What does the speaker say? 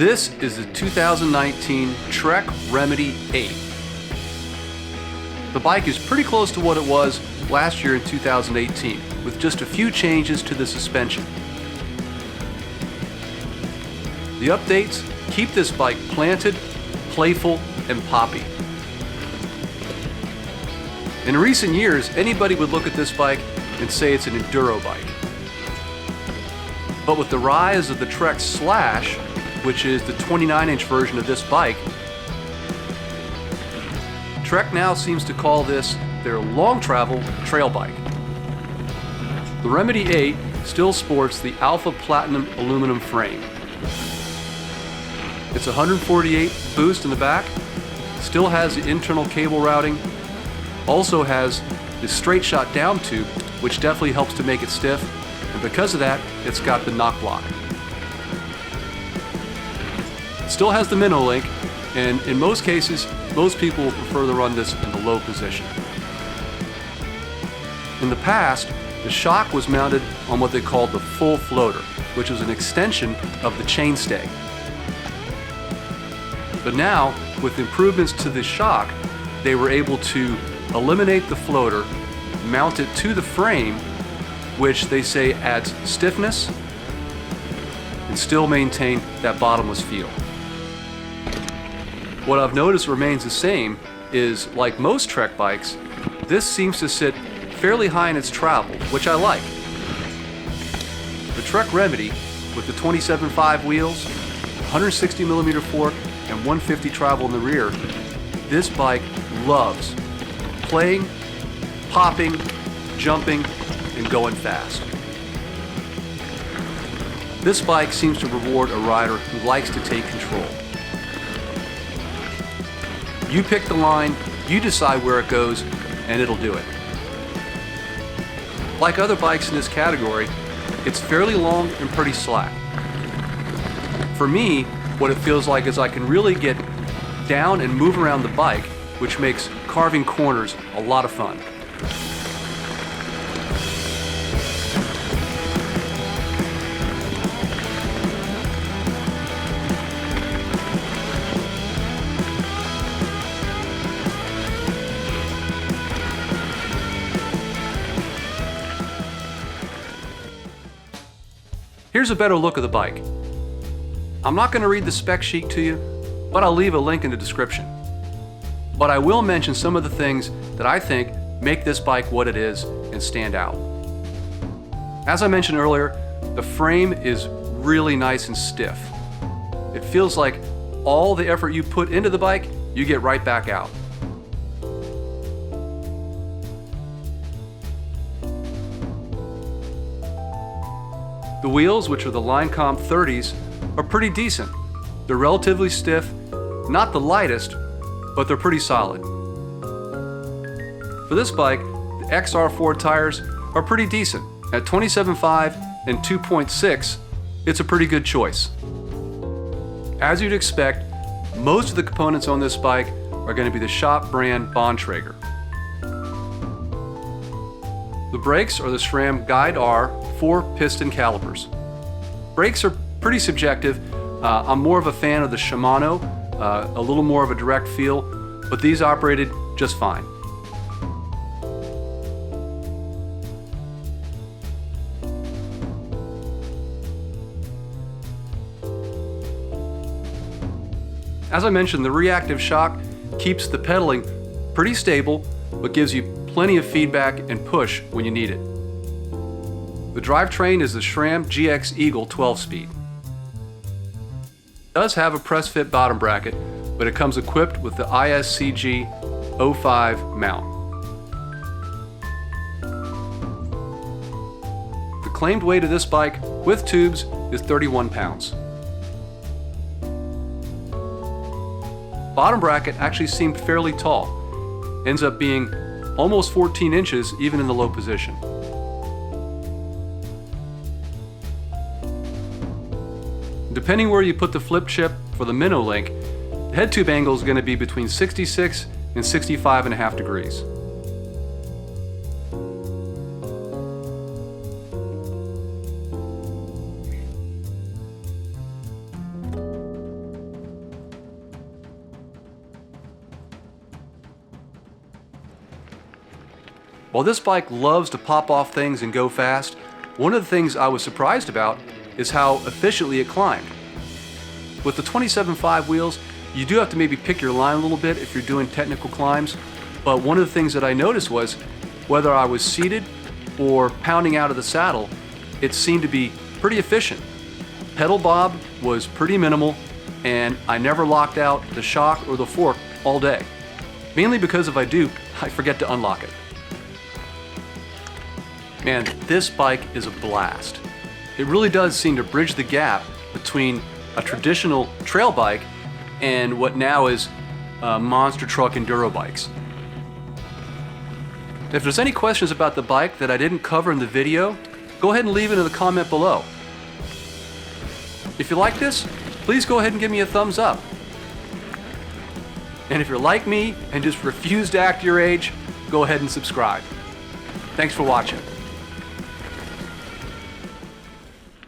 This is the 2019 Trek Remedy 8. The bike is pretty close to what it was last year in 2018, with just a few changes to the suspension. The updates keep this bike planted, playful, and poppy. In recent years, anybody would look at this bike and say it's an enduro bike. But with the rise of the Trek Slash, which is the 29-inch version of this bike, Trek now seems to call this their long travel trail bike. The Remedy 8 still sports the Alpha Platinum aluminum frame. It's 148 boost in the back, still has the internal cable routing, also has the straight shot down tube, which definitely helps to make it stiff, and because of that, it's got the knock block. It still has the minnow link, and in most cases, most people will prefer to run this in the low position. In the past, the shock was mounted on what they called the full floater, which was an extension of the chainstay. But now, with improvements to the shock, they were able to eliminate the floater, mount it to the frame, which they say adds stiffness, and still maintain that bottomless feel. What I've noticed remains the same is, like most Trek bikes, this seems to sit fairly high in its travel, which I like. The Trek Remedy, with the 27.5 wheels, 160mm fork, and 150 travel in the rear, this bike loves playing, popping, jumping, and going fast. This bike seems to reward a rider who likes to take control. You pick the line, you decide where it goes, and it'll do it. Like other bikes in this category, it's fairly long and pretty slack. For me, what it feels like is I can really get down and move around the bike, which makes carving corners a lot of fun. Here's a better look of the bike. I'm not going to read the spec sheet to you, but I'll leave a link in the description. But I will mention some of the things that I think make this bike what it is and stand out. As I mentioned earlier, the frame is really nice and stiff. It feels like all the effort you put into the bike, you get right back out. The wheels, which are the Line Comp 30s, are pretty decent. They're relatively stiff, not the lightest, but they're pretty solid. For this bike, the XR4 tires are pretty decent. At 27.5 and 2.6, it's a pretty good choice. As you'd expect, most of the components on this bike are going to be the shop brand Bontrager. The brakes are the SRAM Guide R 4-piston calipers. Brakes are pretty subjective. I'm more of a fan of the Shimano, a little more of a direct feel, but these operated just fine. As I mentioned, the reactive shock keeps the pedaling pretty stable, but gives you plenty of feedback and push when you need it. The drivetrain is the SRAM GX Eagle 12-speed. It does have a press-fit bottom bracket, but it comes equipped with the ISCG 05 mount. The claimed weight of this bike with tubes is 31 pounds. Bottom bracket actually seemed fairly tall, ends up being almost 14 inches even in the low position. Depending where you put the flip chip for the minnow link, the head tube angle is going to be between 66 and 65.5 degrees. While this bike loves to pop off things and go fast, one of the things I was surprised about is how efficiently it climbed. With the 27.5 wheels, you do have to maybe pick your line a little bit if you're doing technical climbs, but one of the things that I noticed was whether I was seated or pounding out of the saddle, it seemed to be pretty efficient. Pedal bob was pretty minimal, and I never locked out the shock or the fork all day. Mainly because if I do, I forget to unlock it. Man, this bike is a blast. It really does seem to bridge the gap between a traditional trail bike and what now is monster truck enduro bikes. If there's any questions about the bike that I didn't cover in the video, go ahead and leave it in the comment below. If you like this, please go ahead and give me a thumbs up. And if you're like me and just refuse to act your age, go ahead and subscribe. Thanks for watching.